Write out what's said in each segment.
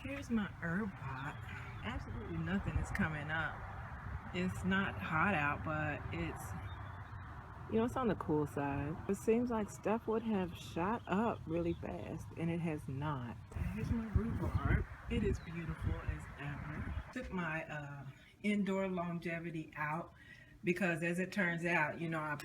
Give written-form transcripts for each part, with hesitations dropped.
Here's my herb pot. Absolutely nothing is coming up. It's not hot out, but it's, it's on the cool side. It seems like stuff would have shot up really fast, and it has not. Here's my rhubarb. It is beautiful as ever. Took my indoor longevity out because, as it turns out, I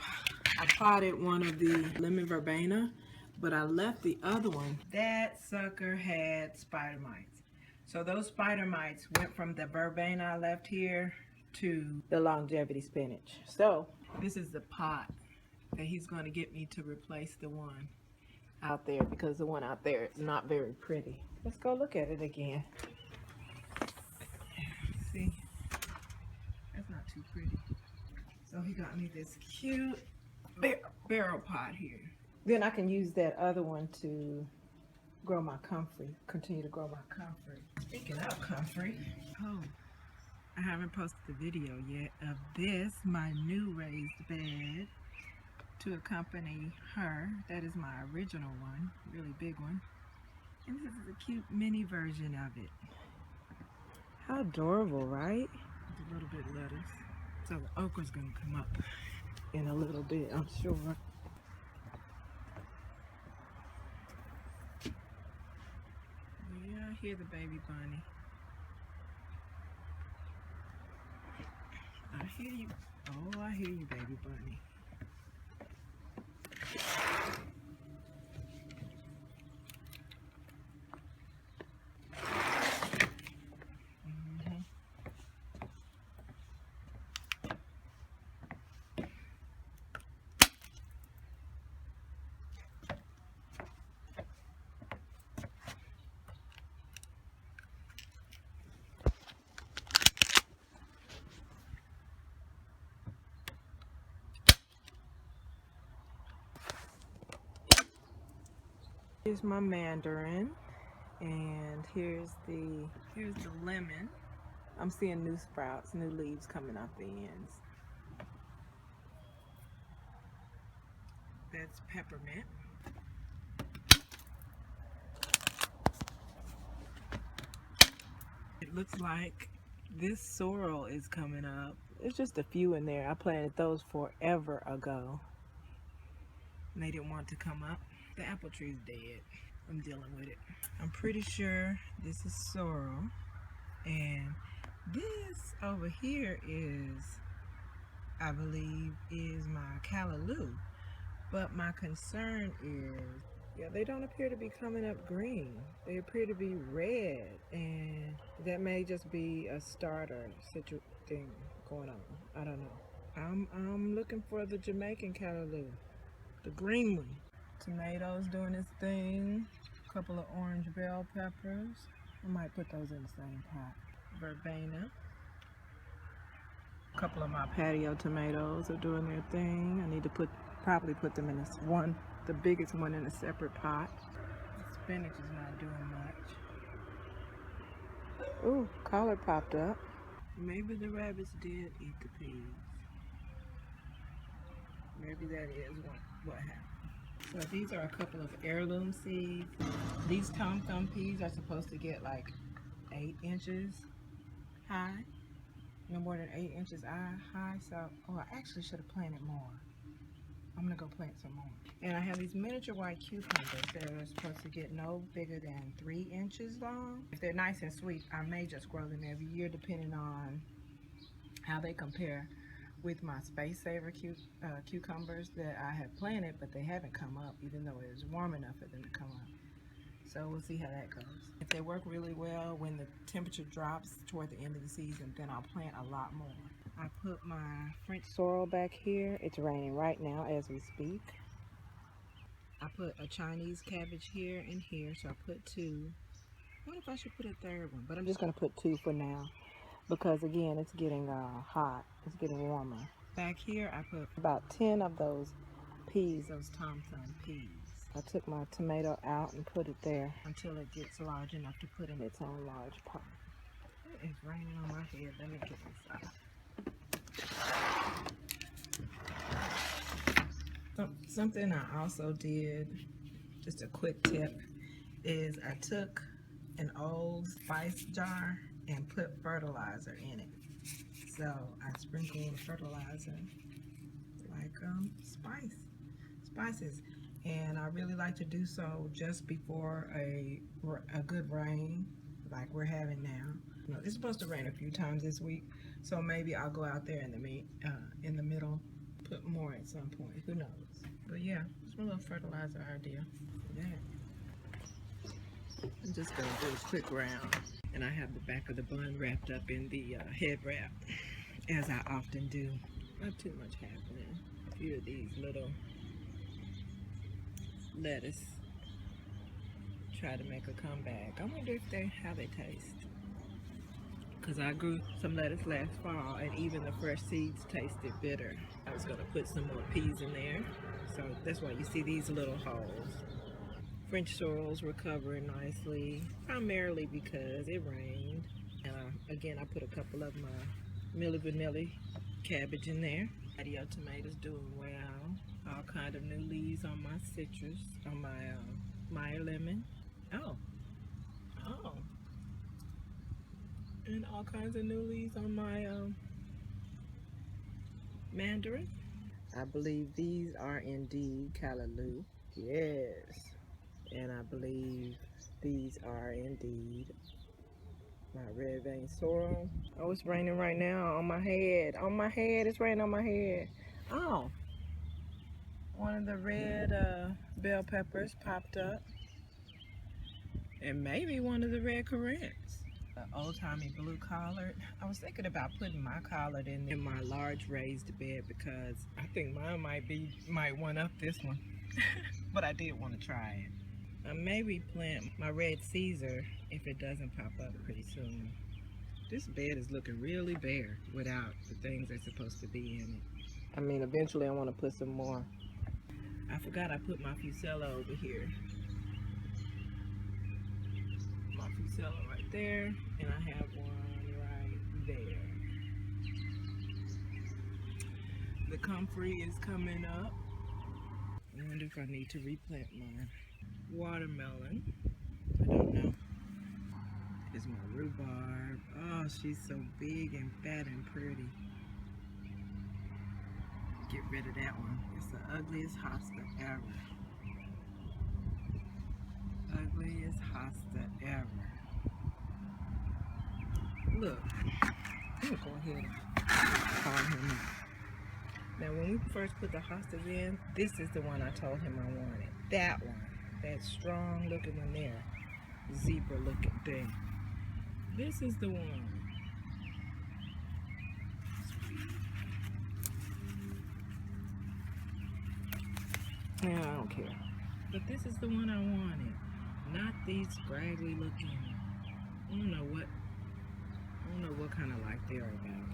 potted one of the lemon verbena, but I left the other one. That sucker had spider mites. So those spider mites went from the verbena I left here to the longevity spinach. So this is the pot that he's going to get me to replace the one out there, because the one out there is not very pretty. Let's go look at it again. See, that's not too pretty. So he got me this cute barrel pot here. Then I can use that other one to grow my comfrey, continue to grow my comfrey. Speaking of comfrey, I haven't posted the video yet of this, my new raised bed, to accompany her. That is my original one, really big one. And this is a cute mini version of it. How adorable, right? With a little bit of lettuce. So the okra's gonna come up in a little bit, I'm sure. Yeah, I hear the baby bunny. I hear you. Oh, I hear you, baby bunny. Here's my mandarin, and here's the lemon. I'm seeing new sprouts, new leaves coming off the ends. That's peppermint. It looks like this sorrel is coming up. There's just a few in there. I planted those forever ago, and they didn't want to come up. The apple tree's dead. I'm dealing with it. I'm pretty sure this is sorrel, and this over here is, I believe, is my callaloo. But my concern is, they don't appear to be coming up green. They appear to be red, and that may just be a starter thing going on. I don't know. I'm looking for the Jamaican callaloo, the green one. Tomatoes doing its thing. A couple of orange bell peppers. I might put those in the same pot. Verbena. A couple of my patio tomatoes are doing their thing. I need to probably put them in this one, the biggest one, in a separate pot. The spinach is not doing much. Ooh, collar popped up. Maybe the rabbits did eat the peas. Maybe that is what happened. So these are a couple of heirloom seeds. These Tom Thumb peas are supposed to get like 8 inches high. No more than 8 inches high. So, I actually should have planted more. I'm gonna go plant some more. And I have these miniature white cucumbers that are supposed to get no bigger than 3 inches long. If they're nice and sweet, I may just grow them every year, depending on how they compare with my Space Saver cucumbers that I have planted, but they haven't come up, even though it is warm enough for them to come up. So we'll see how that goes. If they work really well when the temperature drops toward the end of the season, then I'll plant a lot more. I put my French sorrel back here. It's raining right now as we speak. I put a Chinese cabbage here and here, so I put 2. I wonder if I should put a 3rd one, but I'm just gonna put 2 for now, because again, it's getting hot. It's getting warmer. Back here, I put about 10 of those peas, those Tom Thumb peas. I took my tomato out and put it there until it gets large enough to put in its own large pot. It is raining on my head. Let me get inside. Something I also did, just a quick tip, is I took an old spice jar and put fertilizer in it. So I sprinkle the fertilizer like spices, and I really like to do so just before a good rain like we're having now. You know, it's supposed to rain a few times this week, so maybe I'll go out there in the middle, put more at some point. Who knows? But yeah, it's my little fertilizer idea for that. I'm just gonna do a quick round, and I have the back of the bun wrapped up in the head wrap, as I often do. Not too much happening. A few of these little lettuce try to make a comeback. I wonder if how they taste. Because I grew some lettuce last fall, and even the fresh seeds tasted bitter. I was going to put some more peas in there, so that's why you see these little holes. French sorrel's recovering nicely, primarily because it rained. And again, I put a couple of my Milli Vanilli cabbage in there. Patio tomatoes doing well. All kind of new leaves on my citrus, on my Meyer lemon. Oh. And all kinds of new leaves on my mandarin. I believe these are indeed callaloo. Yes. And I believe these are indeed my red vein sorrel. Oh, it's raining right now on my head. On my head, it's raining on my head. Oh, one of the red bell peppers popped up. And maybe one of the red currants. Old-timey blue collard. I was thinking about putting my collard in my large raised bed because I think mine might one up this one. But I did want to try it. I maybe plant my red Caesar if it doesn't pop up pretty soon. This bed is looking really bare without the things that's supposed to be in it. I mean, eventually I want to put some more. I forgot I put my Fusella over here. My Fusella right there, and I have one right there. The comfrey is coming up. I wonder if I need to replant my watermelon. I don't know. Here's my rhubarb. Oh, she's so big and fat and pretty. Get rid of that one. It's the ugliest hosta ever. Ugliest hosta ever. Look, I'm gonna go ahead and call him out. Now, when we first put the hostas in, this is the one I told him I wanted. That one. That strong looking one there. Zebra looking thing. This is the one. Yeah, I don't care. But this is the one I wanted. Not these scraggly looking. I don't know what kind of life they're about.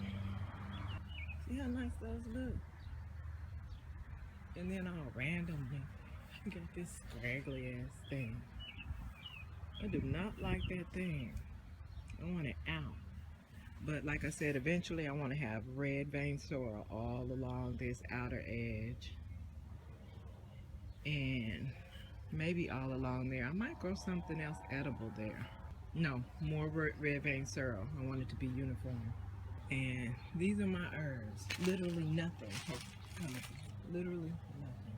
See how nice those look? And then all randomly, you got this scraggly ass thing. I do not like that thing. I want it out. But like I said, eventually I want to have red vein sorrel all along this outer edge. And maybe all along there. I might grow something else edible there. No, more red vein sorrel. I want it to be uniform. And these are my herbs. Literally nothing. Literally nothing.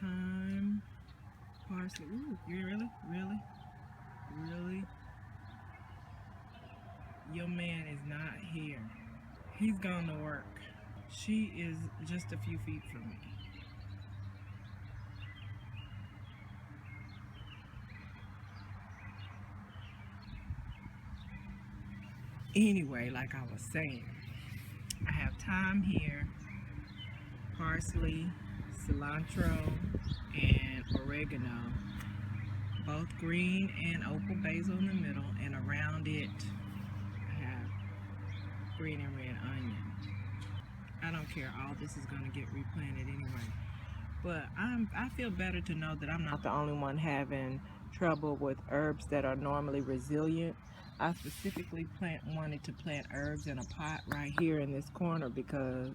Thyme, parsley. Ooh, you really? Your man is not here. He's gone to work. She is just a few feet from me. Anyway, like I was saying, I have thyme here, parsley, cilantro, and oregano, both green and opal basil in the middle, and around it I have green and red onion. I don't care, all this is going to get replanted anyway. But I feel better to know that I'm not the only one having trouble with herbs that are normally resilient. I specifically wanted to plant herbs in a pot right here in this corner because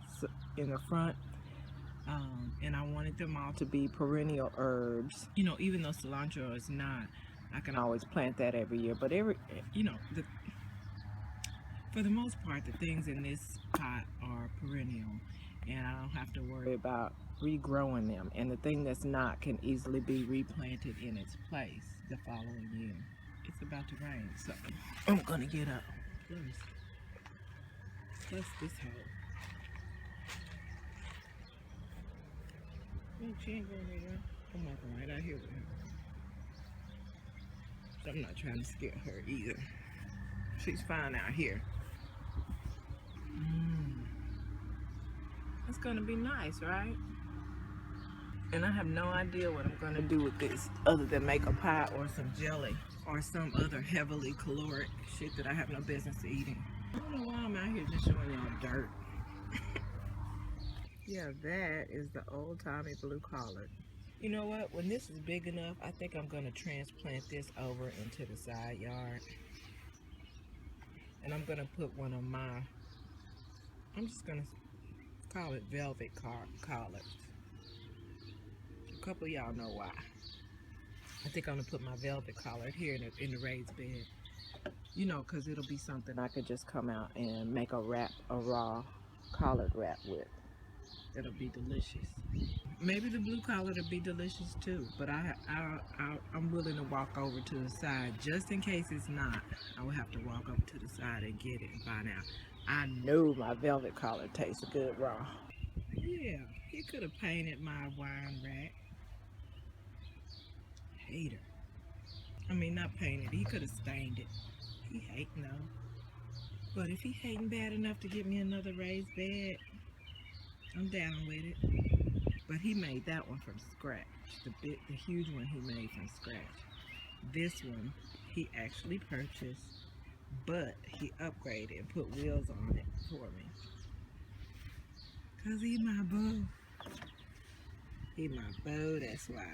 in the front, and I wanted them all to be perennial herbs. You know, even though cilantro is not, I can always plant that every year. But for the most part, the things in this pot are perennial, and I don't have to worry about regrowing them. And the thing that's not can easily be replanted in its place the following year. It's about to rain, so I'm gonna get up. Plus this hoe. She ain't going anywhere. I'm walking right out here with her. So I'm not trying to scare her either. She's fine out here. It's gonna be nice, right? And I have no idea what I'm gonna do with this other than make a pie or some jelly or some other heavily caloric shit that I have no business eating. I don't know why I'm out here just showing y'all dirt. Yeah, that is the old-timey blue collard. You know what? When this is big enough, I think I'm gonna transplant this over into the side yard. And I'm gonna put one of my, I'm just gonna call it velvet collards. A couple of y'all know why. I think I'm gonna put my velvet collard here in the raised bed. You know, cause it'll be something I could just come out and make a raw collard wrap with. It'll be delicious. Maybe the blue collard will be delicious too, but I'm willing to walk over to the side just in case it's not. I will have to walk over to the side and get it and find out. I know my velvet collard tastes good raw. Yeah, he could have painted my wine rack. Hater. I mean, not painted. He could have stained it. He hating though. But if he hating bad enough to get me another raised bed, I'm down with it. But he made that one from scratch. The huge one he made from scratch. This one he actually purchased, but he upgraded and put wheels on it for me. Cause he my boo. He my boo, that's why.